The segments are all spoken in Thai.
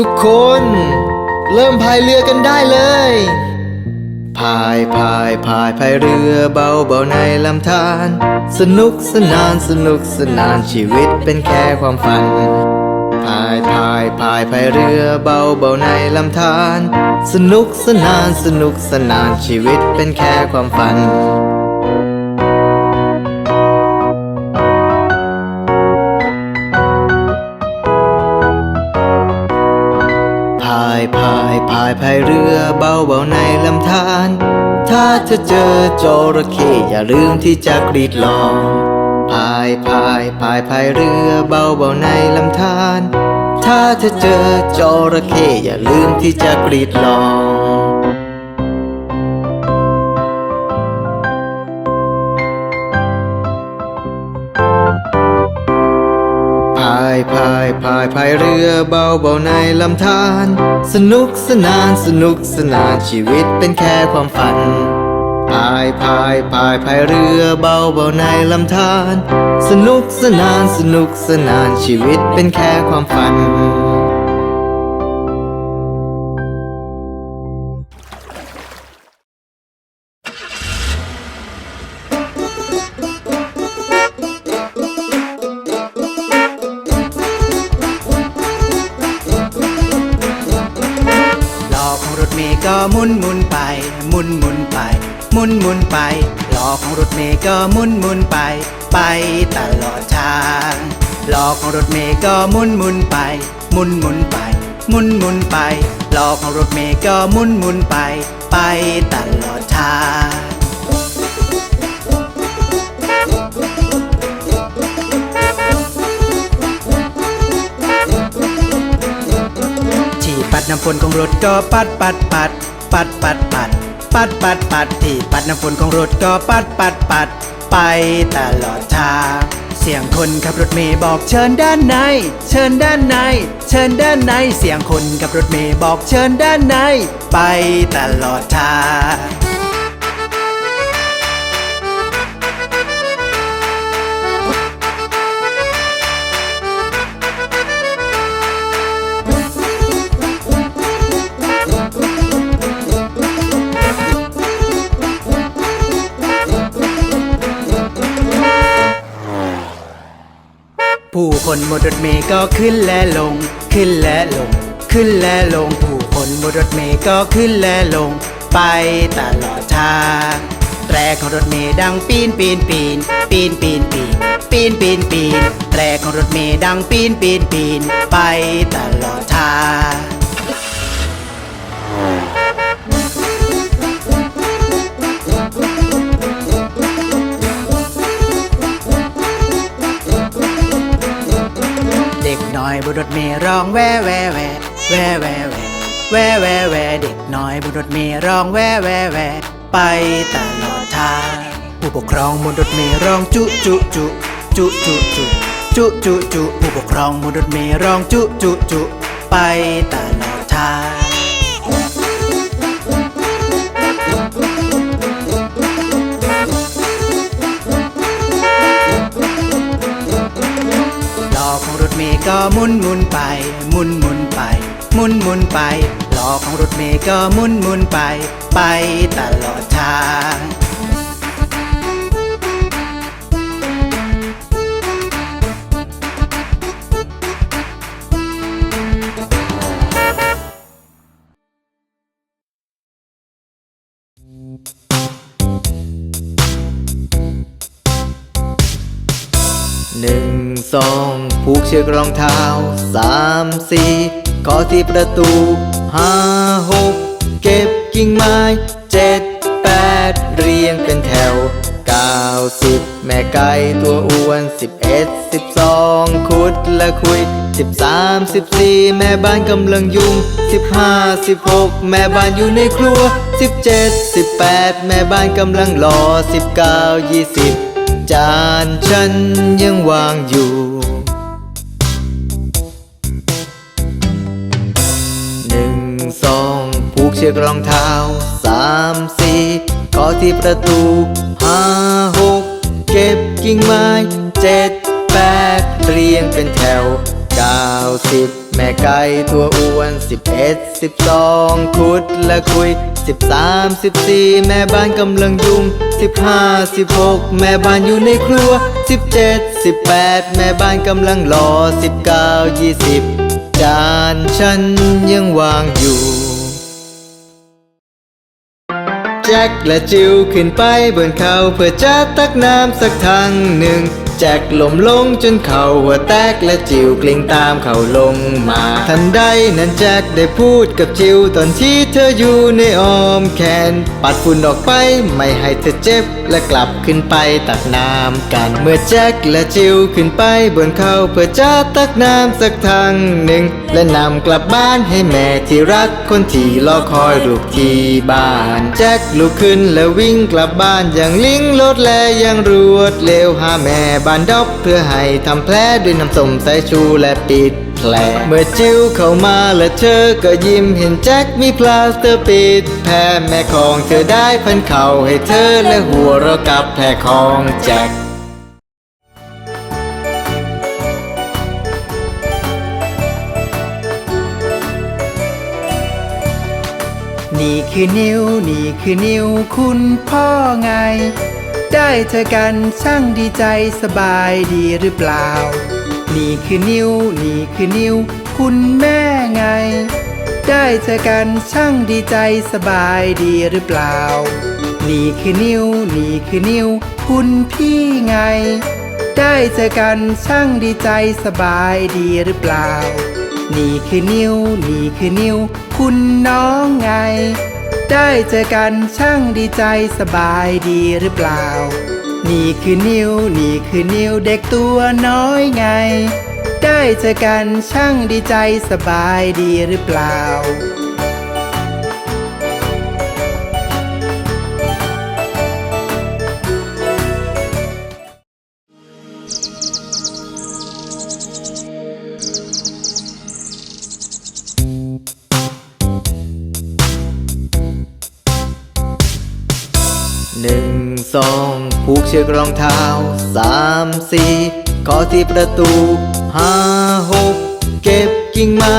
ทุกคนเริ่มพายเรือกันได้เลยพายเรือเบาๆในลำธารสนุกสนานชีวิตเป็นแค่ความฝันพายเรือเบาๆในลำธารสนุกสนานชีวิตเป็นแค่ความฝันพายเรือเบาๆในลำธารถ้าเธอเจอจระเข้อย่าลืมที่จะกรีดร้องพายเรือเบาๆในลำธารถ้าเธอเจอจระเข้อย่าลืมที่จะกรีดร้องพายเรือเบาๆในลำธารสนุกสนานชีวิตเป็นแค่ความฝันพายเรือเบาๆในลำธารสนุกสนานชีวิตเป็นแค่ความฝันก็หมุนไปหมุนไปล้อของรถเมล์ก็หมุนไปตลอดทางล้อของรถเมล์ก็หมุนไปหมุนไปล้อของรถเมล์ก็หมุนไปตลอดทางที่ปัดน้ำฝนของรถก็ปัดที่ปัดน้ำฝนของรถก็ปัดไปตลอดทางเสียงคนขับรถเมล์บอกเชิญด้านในเชิญด้านในเสียงคนขับรถเมล์บอกเชิญด้านในไปตลอดทางผู้คนบนรถเมล์ก็ขึ้นและลงผู้คนบนรถเมล์ก็ขึ้นและลงไปตลอดทางแตรของรถเมล์ดังปีนแตรของรถเมล์ดังปีนไปตลอดทางเด็กน้อยบนรถเมล์ร้องแว่เด็กน้อยบนรถเมล์ร้องแว่ไปตลอดทางผู้ปกครองบนรถเมล์ร้องจุผู้ปกครองบนรถเมล์ร้องจุไปตลอดทางล้อของรถเมล์ก็หมุนไปล้อของรถเมล์ก็หมุนไปตลอดทาง1 2ผูกเชือกรองเท้า3 4ขอที่ประตู5 6เก็บกิ่งไม้7 8เรียงเป็นแถว9 10แม่ไก่ตัวอ้วน11 12ขุดและคุย13 14แม่บ้านกำลังยุ่ง15 16แม่บ้านอยู่ในครัว17 18แม่บ้านกำลังรอ19 20จานฉันยังวางอยู่1 2ผูกเชือกรองเท้า3 4ขอที่ประตู5 6เก็บกิ่งไม้7 8เรียงเป็นแถว9 10 แม่ไก่ตัวอ้วน11 12ขุดและคุย13 14แม่บ้านกำลังยุ่ง15 16แม่บ้านอยู่ในครัว17 18แม่บ้านกำลังรอ19 20จานฉันยังวางอยู่แจ็คและจิวขึ้นไปบนเขาเพื่อจะตักน้ำสักทางหนึ่งแจ็คล้มลงจนเข่าหัวแตกและจิวกลิ้งตามเขาลงมาทันใดนั้นแจ็คได้พูดกับจิวตอนที่เธออยู่ในอ้อมแขนปัดฝุ่นออกไปไม่ให้เธอเจ็บและกลับขึ้นไปตักน้ำกันเมื่อแจ็คและจิวขึ้นไปบนเขาเพื่อจะตักน้ำสักทางหนึ่งและนำกลับบ้านให้แม่ที่รักคนที่รอคอยลูกที่บ้านแจ็คลุกขึ้นและวิ่งกลับบ้านอย่างลิงโลดและอย่างรวดเร็วหาแม่บ้านดอบเพื่อให้ทำแผลด้วยน้ำส้มสายชูและปิดแผลเมื่อจิวเข้ามาและเธอก็ยิ้มเห็นแจ็คมีพลาสเตอร์ปิดแผลแม่ของเธอได้พันเข่าให้เธอและหัวเราะกับแผลของแจ็คนี่คือนิ้วคุณพ่อไงได้เจอกันช่างดีใจสบายดีหรือเปล่านี่คือนิ้วคุณแม่ไงได้เจอกันช่างดีใจสบายดีหรือเปล่านี่คือนิ้วคุณพี่ไงได้เจอกันช่างดีใจสบายดีหรือเปล่านี่คือนิ้วคุณน้องไงได้เจอกันช่างดีใจสบายดีหรือเปล่านี่คือนิ้วเด็กตัวน้อยไงได้เจอกันช่างดีใจสบายดีหรือเปล่า1 2ผูกเชือกรองเท้า3 4ขอที่ประตู5 6เก็บกิ่งไม้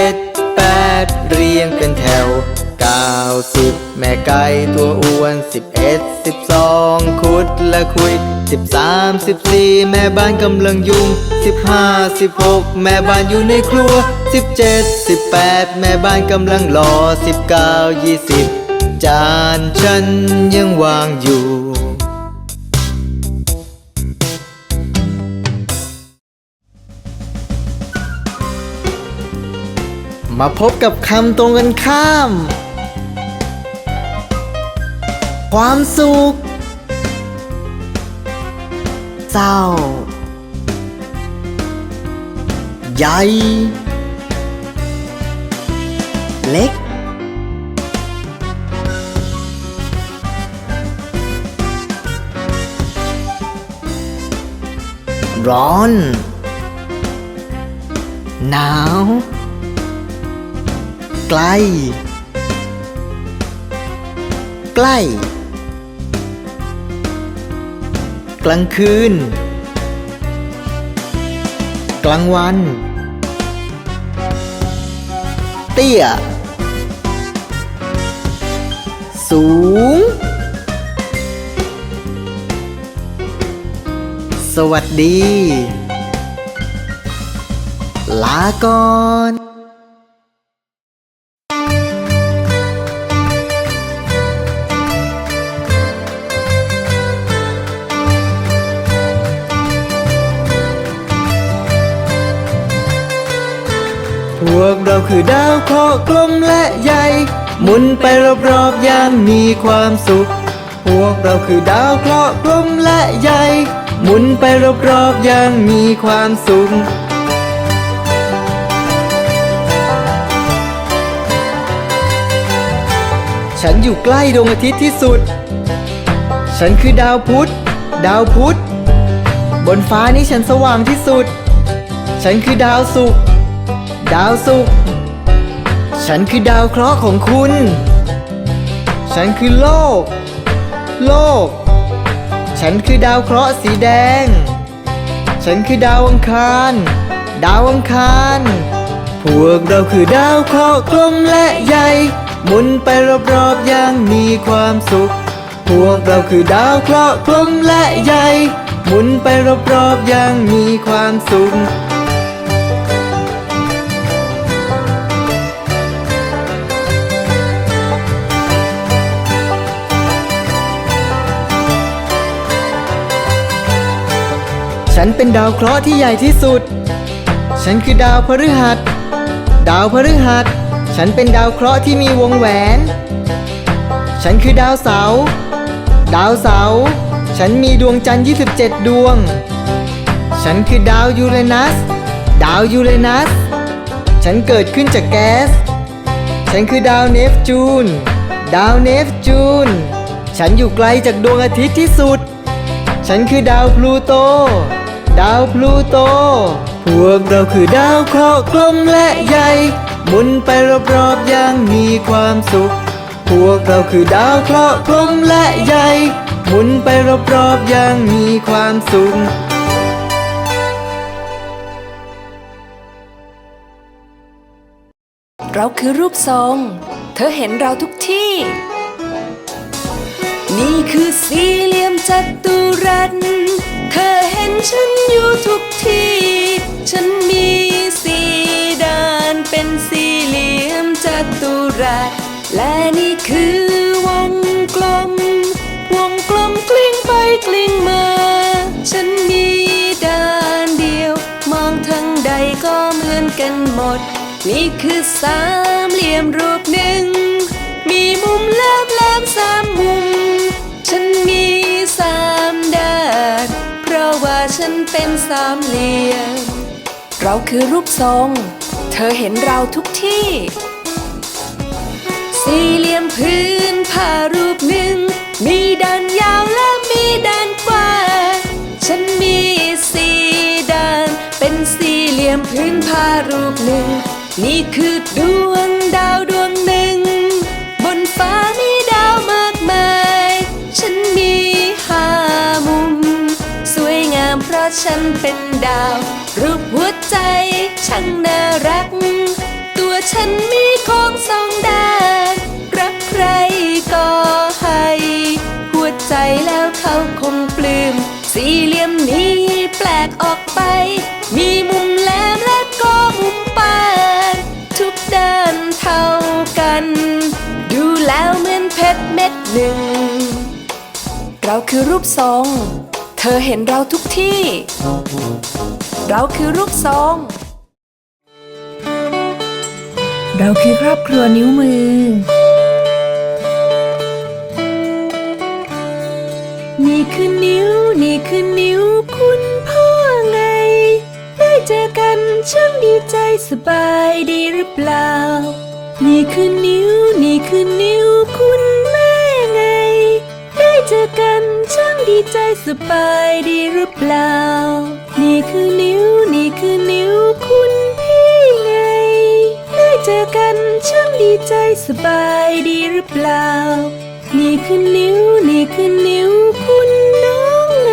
7 8เรียงเป็นแถว9 10แม่ไก่ตัวอ้วน11 12ขุดและคุย13 14แม่บ้านกำลังยุ่ง15 16แม่บ้านอยู่ในครัว17 18แม่บ้านกำลังรอ19 20จานฉันยังวางอยู่มาพบกับคำตรงกันข้าม ความสุขเศร้าใหญ่เล็กร้อนหนาวไกลใกล้กลางคืนกลางวันเตี้ยสูงสวัสดีลาก่อนพวกเราคือดาวเคราะห์กลมและใหญ่หมุนไปรอบๆอย่างมีความสุขพวกเราคือดาวเคราะห์กลมและใหญ่หมุนไปรอบๆอย่างมีความสุขฉันอยู่ใกล้ดวงอาทิตย์ที่สุดฉันคือดาวพุธบนฟ้านี้ฉันสว่างที่สุดฉันคือดาวศุกร์ฉันคือดาวเคราะห์ของคุณฉันคือโลกฉันคือดาวเคราะห์สีแดงฉันคือดาวอังคาร พวกเราคือดาวเคราะห์กลมและใหญ่หมุนไปรอบๆอย่างมีความสุขพวกเราคือดาวเคราะห์กลมและใหญ่หมุนไปรอบๆอย่างมีความสุขฉันเป็นดาวเคราะห์ที่ใหญ่ที่สุดฉันคือดาวพฤหัสดาวพฤหัสฉันเป็นดาวเคราะห์ที่มีวงแหวนฉันคือดาวเสาร์ดาวเสาร์ฉันมีดวงจันทร์27 ดวงฉันคือดาวยูเรนัสดาวยูเรนัสฉันเกิดขึ้นจากแก๊สฉันคือดาวเนปจูนดาวเนปจูนฉันอยู่ไกลจากดวงอาทิตย์ที่สุดฉันคือดาวพลูโตดาวพลูโตพวกเราคือดาวเคราะห์กลมและใหญ่หมุนไปรอบๆอย่างมีความสุขพวกเราคือดาวเคราะห์กลมและใหญ่หมุนไปรอบๆอย่างมีความสุขเราคือรูปทรงเธอเห็นเราทุกที่ นี่คือสี่เหลี่ยมจัตุรัสเธอเห็นฉันอยู่ทุกที่ ฉันมีสี่ด้านเป็นสี่เหลี่ยมจัตุรัสและนี่คือวงกลมกลิ้งไปกลิ้งมาฉันมีด้านเดียวมองทางใดก็เหมือนกันหมดนี่คือสามเหลี่ยมรูปหนึ่งมีมุมแหลมสามมุมฉันมีสามด้านเพราะว่าฉันเป็นสามเหลี่ยมเราคือรูปทรงเธอเห็นเราทุกที่สี่เหลี่ยมพื้นผ้ารูปหนึ่งมีด้านยาวและมีด้านกว้างฉันมีสี่ด้านเป็นสี่เหลี่ยมพื้นผ้ารูปหนึ่งนี่คือดวงดาวดวงหนึ่งบนฟ้ามีดาวมากมายฉันมีห้ามุมสวยงามเพราะฉันเป็นดาวรูปหัวใจช่างน่ารักตัวฉันมีโค้งสองด้านรักใครก็ให้หัวใจแล้วเขาคงปลื้มสี่เหลี่ยมนี้แปลกออกไปมีมุมแหลมและก็มุมปานทุกด้านเท่ากันดูแล้วเหมือนเพชรเม็ดหนึ่งเราคือรูปทรงเธอเห็นเราทุกที่เราคือรูปทรงเราคือครอบครัวนิ้วมือนี่คือนิ้วคุณพ่อไงได้เจอกันช่างดีใจสบายดีหรือเปล่านี่คือนิ้วคุณแม่ไงได้เจอกันช่างดีใจสบายดีหรือเปล่านี่คือนิ้วคุณพี่ไงได้เจอกันช่างดีใจสบายดีหรือเปล่านี่คือนิ้วคุณน้องไง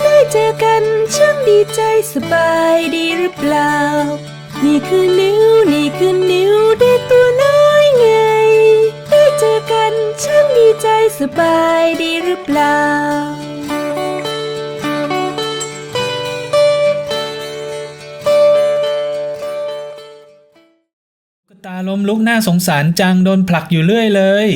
ได้เจอกันช่างดีใจสบายดีหรือเปล่านี่คือนิ้วได้ตัวน้อยไงได้เจอกันช่างดีใจสบายดีหรือเปล่าตาล้มลุกน่าสงสารจังโดนผลักอยู่เรื่อยเลย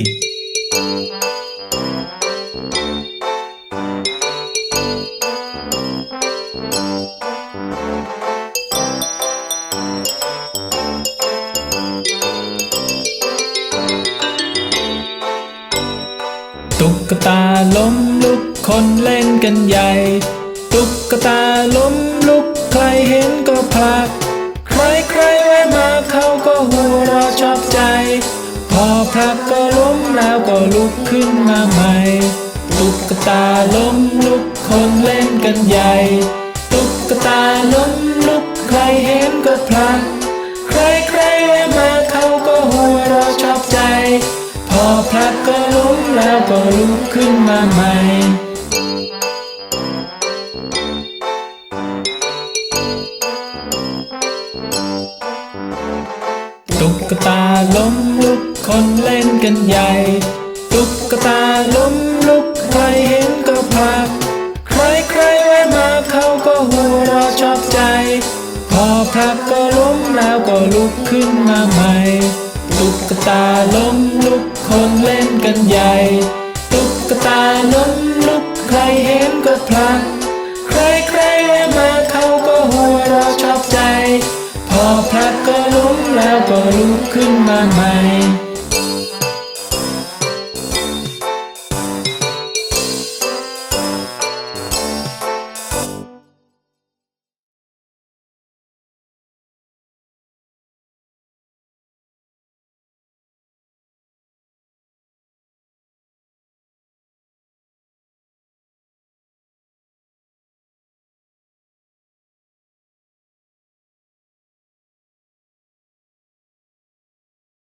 ตุ๊กตาล้มลุกคนเล่นกันใหญ่ตุ๊กตาล้มลุกใครเห็นก็ผลักใครแวะมาเขาก็หัวเราะชอบใจพอผลักก็ล้มแล้วก็ลุกขึ้นมาใหม่ตุ๊กตาล้มลุกคนเล่นกันใหญ่ตุ๊กตาล้มลุกใครเห็นก็ผลักใครแวะมาเขาก็หัวเราะชอบใจพอผลักก็ล้มแล้วก็ลุกขึ้นมาใหม่ ใหญ่ตุ๊กตาล้มลุกใครเห็นก็ผลักใครแวะมาเขาก็หัวเราะชอบใจพอผลักก็ล้มแล้วก็ลุกขึ้นมาใหม่ตุ๊กตาล้มลุกคนเล่นกันใหญ่ตุ๊กตาล้มลุกใครเห็นก็ผลักใครแวะมาเขาก็หัวเราะชอบใจพอผลักก็ล้มแล้วก็ลุกขึ้นมาใหม่